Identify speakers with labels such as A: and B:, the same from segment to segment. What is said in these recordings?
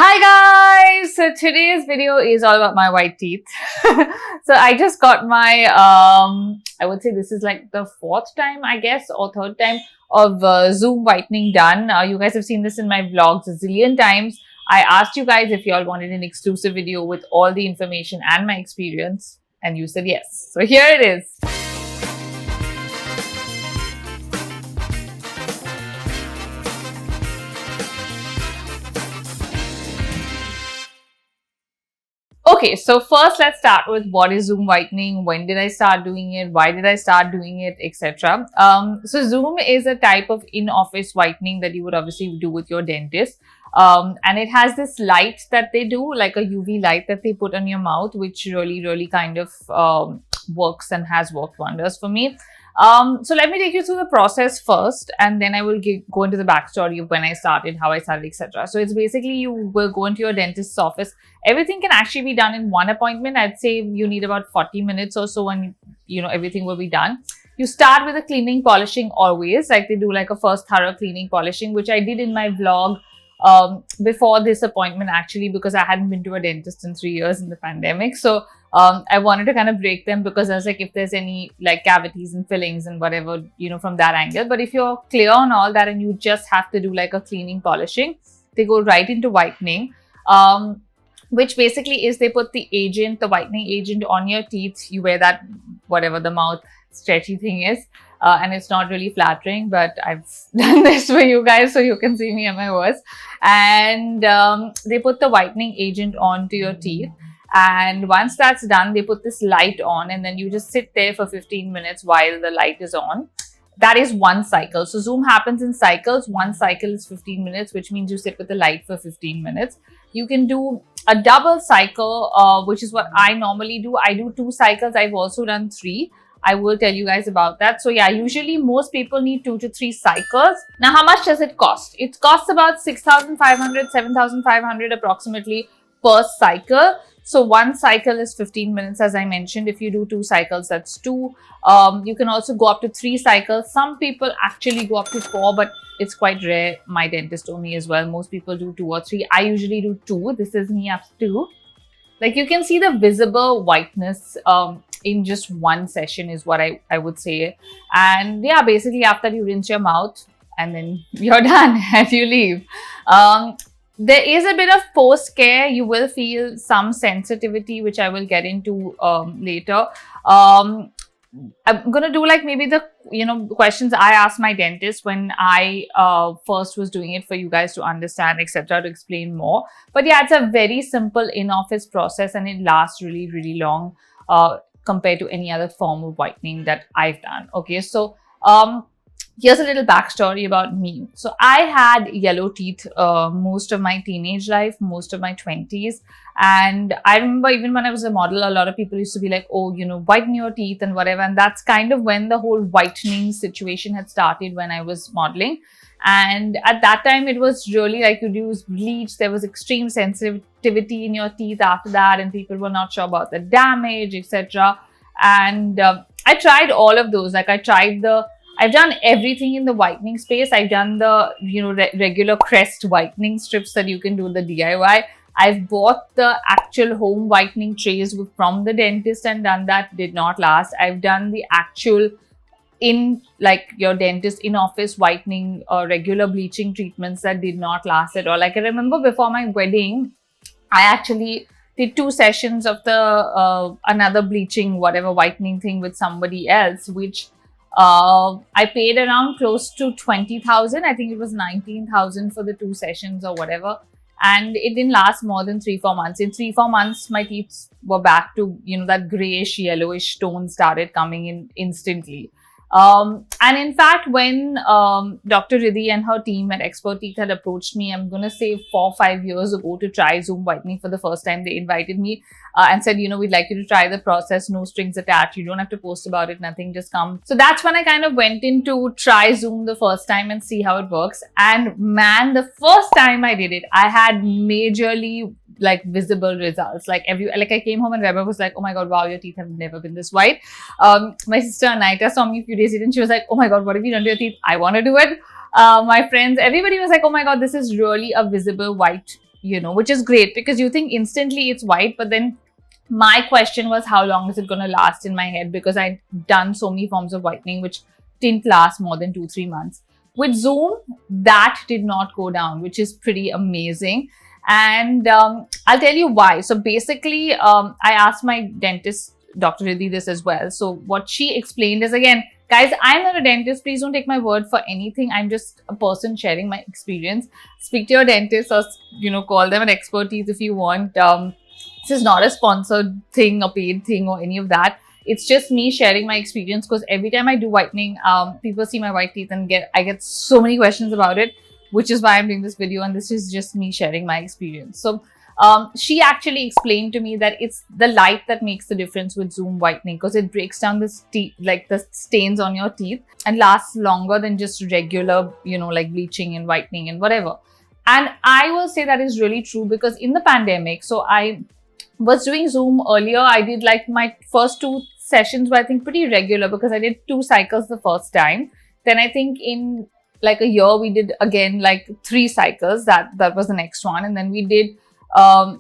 A: Hi guys! So today's video is all about my white teeth. So I just got my, I would say this is like the fourth time, I guess, or third time of Zoom whitening done. You guys have seen this in my vlogs a zillion times. I asked you guys if you all wanted an exclusive video with all the information and my experience, and you said yes. So here it is. Okay, so first let's start with what is Zoom whitening, when did I start doing it, why did I start doing it, etc. So Zoom is a type of in-office whitening that you would obviously do with your dentist. And it has this light that they do, like a UV light that they put on your mouth, which really kind of works and has worked wonders for me. So let me take you through the process first, and then I will go into the backstory of when I started, how I started, etc. So it's basically you will go into your dentist's office. Everything can actually be done in one appointment. I'd say you need about 40 minutes or so, and everything will be done. You start with a cleaning, polishing always, like they do like a first thorough cleaning, polishing, which I did in my vlog before this appointment actually, because I hadn't been to a dentist in 3 years in the pandemic. So I wanted to kind of break them, because I was like, if there's any like cavities and fillings and whatever, from that angle. But if you're clear on all that and you just have to do like a cleaning, polishing, they go right into whitening, which basically is they put the whitening agent on your teeth. You wear that, whatever the mouth stretchy thing is. And it's not really flattering, but I've done this for you guys so you can see me at my worst. And they put the whitening agent onto your teeth. And once that's done, they put this light on, and then you just sit there for 15 minutes while the light is on. That is one cycle. So Zoom happens in cycles. One cycle is 15 minutes, which means you sit with the light for 15 minutes. You can do a double cycle, which is what I normally do. I do 2 cycles. I've also done 3. I will tell you guys about that. So yeah, usually most people need 2 to 3 cycles. Now, how much does it cost? It costs about 6,500, 7,500 approximately per cycle. So one cycle is 15 minutes, as I mentioned. If you do 2 cycles, that's 2. You can also go up to 3 cycles. Some people actually go up to 4, but it's quite rare. My dentist told me as well. Most people do 2 or 3. I usually do 2. This is me up to 2. Like you can see the visible whiteness in just one session is what I would say. And yeah, basically after you rinse your mouth and then you're done and you leave. There is a bit of post-care. You will feel some sensitivity, which I will get into later. I'm going to do like maybe the, questions I asked my dentist when I first was doing it for you guys to understand, etc., to explain more. But yeah, it's a very simple in-office process and it lasts really long compared to any other form of whitening that I've done. Okay, so here's a little backstory about me. So I had yellow teeth most of my teenage life, most of my 20s. And I remember even when I was a model, a lot of people used to be like, oh, whiten your teeth and whatever. And that's kind of when the whole whitening situation had started when I was modeling. And at that time, it was really like you'd use bleach. There was extreme sensitivity in your teeth after that. And people were not sure about the damage, etc. And I tried all of those. Like I've done everything in the whitening space. I've done the, regular crest whitening strips that you can do, the DIY. I've bought the actual home whitening trays from the dentist and done that. Did not last. I've done the actual like your dentist in-office whitening or regular bleaching treatments that did not last at all. Like I remember before my wedding, I actually did 2 sessions of the another bleaching, whatever whitening thing with somebody else, which I paid around close to 20,000. I think it was 19,000 for the 2 sessions or whatever. And it didn't last more than 3-4 months. In 3-4 months, my teeth were back to, that grayish, yellowish tone started coming in instantly. And in fact, when Dr. Riddhi and her team at Expert Teeth had approached me, I'm going to say 4 or 5 years ago, to try Zoom whitening for the first time, they invited me and said, we'd like you to try the process, no strings attached. You don't have to post about it, nothing, just come. So that's when I kind of went in to try Zoom the first time and see how it works. And man, the first time I did it, I had majorly like visible results. Like I came home and Weber was like, oh my God, wow, your teeth have never been this white. My sister Anaita saw me a few days later and she was like, oh my God, what have you done to your teeth? I want to do it. My friends, everybody was like, oh my God, this is really a visible white which is great because you think instantly it's white, but then my question was how long is it going to last in my head, because I'd done so many forms of whitening which didn't last more than 2-3 months. With Zoom, that did not go down, which is pretty amazing. And I'll tell you why. So basically, I asked my dentist, Dr. Riddhi, this as well. So what she explained is, again, guys, I'm not a dentist. Please don't take my word for anything. I'm just a person sharing my experience. Speak to your dentist or, call them an expertise if you want. This is not a sponsored thing, a paid thing or any of that. It's just me sharing my experience, because every time I do whitening, people see my white teeth and I get so many questions about it, which is why I'm doing this video, and this is just me sharing my experience. So she actually explained to me that it's the light that makes the difference with Zoom whitening, because it breaks down the stains on your teeth and lasts longer than just regular, like bleaching and whitening and whatever. And I will say that is really true, because in the pandemic, so I was doing Zoom earlier. I did like my first 2 sessions were, I think, pretty regular, because I did 2 cycles the first time. Then I think in like a year, we did again like 3 cycles. That was the next one. And then we did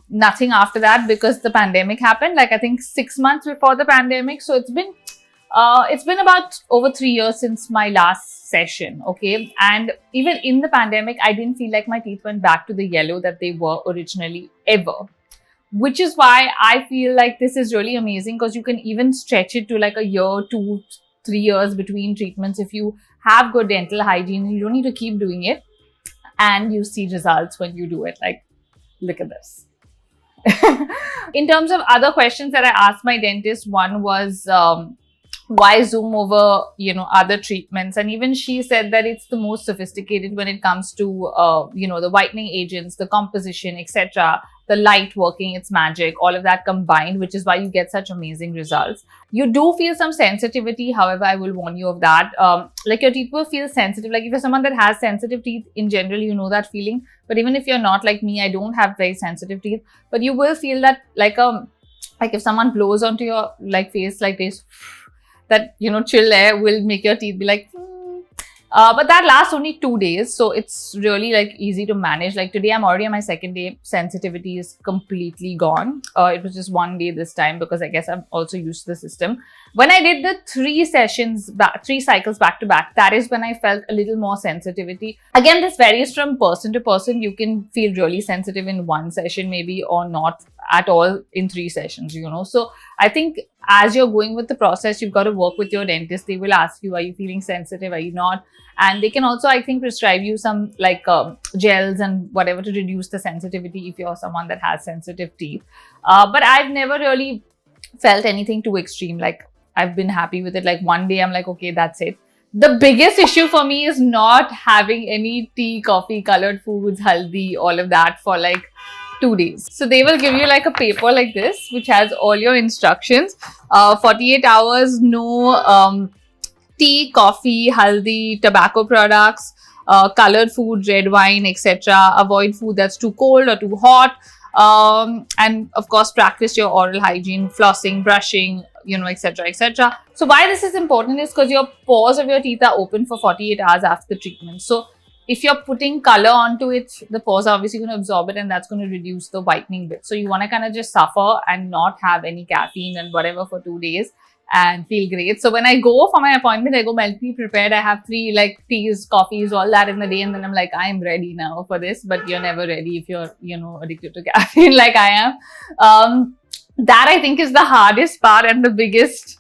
A: nothing after that, because the pandemic happened, like I think 6 months before the pandemic. So it's been about over 3 years since my last session. Okay. And even in the pandemic, I didn't feel like my teeth went back to the yellow that they were originally ever. Which is why I feel like this is really amazing, because you can even stretch it to like a year, 2-3 years between treatments if you have good dental hygiene. You don't need to keep doing it, and you see results when you do it. Like, look at this. In terms of other questions that I asked my dentist, one was why Zoom over, other treatments? And even she said that it's the most sophisticated when it comes to, the whitening agents, the composition, etc., the light working, its magic, all of that combined, which is why you get such amazing results. You do feel some sensitivity. However, I will warn you of that. Like your teeth will feel sensitive. Like if you're someone that has sensitive teeth in general, you know that feeling. But even if you're not like me, I don't have very sensitive teeth, but you will feel that like if someone blows onto your face like this, that, chill air will make your teeth be like, but that lasts only 2 days. So it's really like easy to manage. Like today, I'm already on my 2nd day. Sensitivity is completely gone. It was just 1 day this time, because I guess I'm also used to the system. When I did the 3 cycles back to back, that is when I felt a little more sensitivity. Again, this varies from person to person. You can feel really sensitive in 1 session maybe, or not at all in 3 sessions, So I think as you're going with the process, you've got to work with your dentist. They will ask you, are you feeling sensitive? Are you not? And they can also, I think, prescribe you some like gels and whatever to reduce the sensitivity if you're someone that has sensitive teeth. But I've never really felt anything too extreme. Like I've been happy with it. Like 1 day I'm like, okay, that's it. The biggest issue for me is not having any tea, coffee, colored foods, haldi, all of that for like 2 days. So they will give you like a paper like this, which has all your instructions. 48 hours, no tea, coffee, haldi, tobacco products, colored food, red wine, etc. Avoid food that's too cold or too hot. And of course, practice your oral hygiene, flossing, brushing, etc., etc. So why this is important is because your pores of your teeth are open for 48 hours after the treatment. So if you're putting color onto it, the pores are obviously going to absorb it, and that's going to reduce the whitening bit. So you want to kind of just suffer and not have any caffeine and whatever for 2 days and feel great. So when I go for my appointment, I go mentally prepared. I have 3 like teas, coffees, all that in the day, and then I'm like, I'm ready now for this. But you're never ready if you're, addicted to caffeine like I am. That I think is the hardest part and the biggest,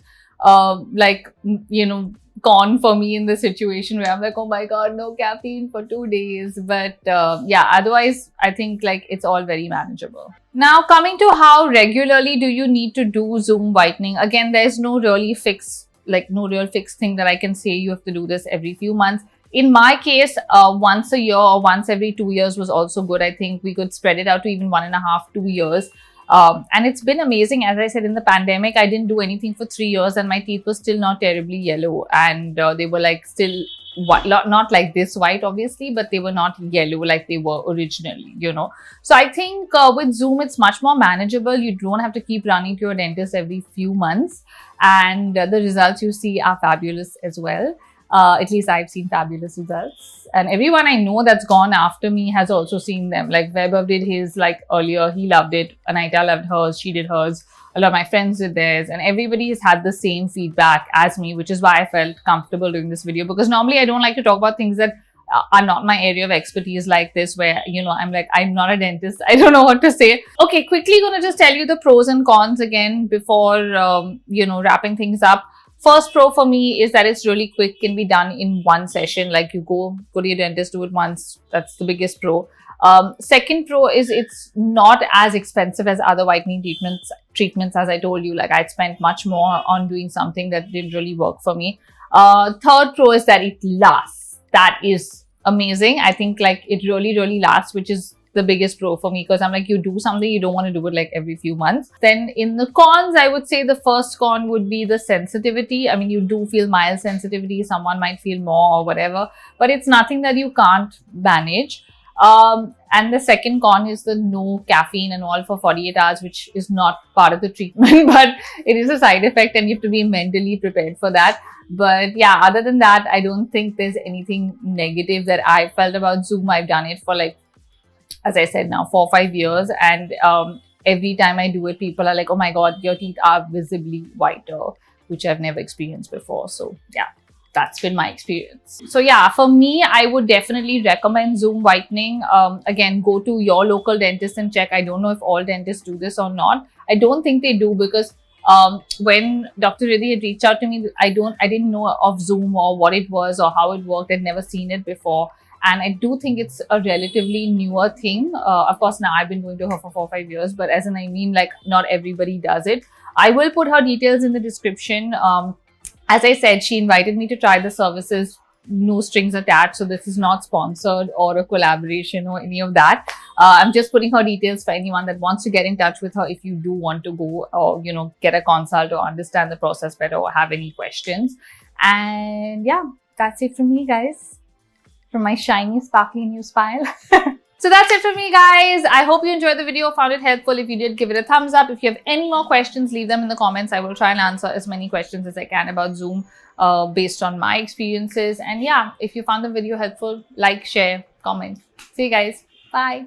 A: con for me in the situation where I'm like, oh my God, no caffeine for 2 days. But yeah, otherwise, I think like it's all very manageable. Now, coming to how regularly do you need to do Zoom whitening? Again, there's no real fixed thing that I can say you have to do this every few months. In my case, once a year or once every 2 years was also good. I think we could spread it out to even 1.5, 2 years. And it's been amazing. As I said, in the pandemic, I didn't do anything for 3 years and my teeth were still not terribly yellow. And they were like still not like this white, obviously, but they were not yellow like they were originally, So I think with Zoom, it's much more manageable. You don't have to keep running to your dentist every few months. And the results you see are fabulous as well. At least I've seen fabulous results. And everyone I know that's gone after me has also seen them. Like Vaibhav did his like earlier, he loved it. Anita loved hers, she did hers. A lot of my friends did theirs, and everybody has had the same feedback as me, which is why I felt comfortable doing this video, because normally I don't like to talk about things that are not my area of expertise like this, where, you know, I'm like, I'm not a dentist. I don't know what to say. Okay, quickly gonna just tell you the pros and cons again before, you know, wrapping things up. First pro for me is that it's really quick, can be done in one session. Like you go to your dentist, do it once. That's the biggest pro. Second pro is it's not as expensive as other whitening treatments, as I told you. Like I'd spent much more on doing something that didn't really work for me. Third pro is that it lasts. That is amazing. I think like it really lasts, which is the biggest pro for me, because I'm like, you do something, you don't want to do it like every few months. Then in the cons, I would say the first con would be the sensitivity. I mean, you do feel mild sensitivity. Someone might feel more or whatever, but it's nothing that you can't manage. And the second con is the no caffeine and all for 48 hours, which is not part of the treatment, but it is a side effect and you have to be mentally prepared for that. But yeah, other than that, I don't think there's anything negative that I felt about Zoom. I've done it for like, as I said now, 4 or 5 years. And every time I do it, people are like, oh my God, your teeth are visibly whiter, which I've never experienced before. So yeah, that's been my experience. So yeah, for me, I would definitely recommend Zoom whitening. Again, go to your local dentist and check. I don't know if all dentists do this or not. I don't think they do, because when Dr. Riddhi had reached out to me, I didn't know of Zoom or what it was or how it worked. I'd never seen it before. And I do think it's a relatively newer thing. Of course, now I've been going to her for 4 or 5 years, but as in, I mean, like not everybody does it. I will put her details in the description. As I said, she invited me to try the services, no strings attached. So this is not sponsored or a collaboration or any of that. I'm just putting her details for anyone that wants to get in touch with her if you do want to go or, you know, get a consult or understand the process better or have any questions. And yeah, that's it from me, guys. From my shiny, sparkly new smile. So that's it for me, guys. I hope you enjoyed the video, found it helpful. If you did, give it a thumbs up. If you have any more questions, leave them in the comments. I will try and answer as many questions as I can about Zoom based on my experiences. And yeah, if you found the video helpful, like, share, comment. See you guys. Bye.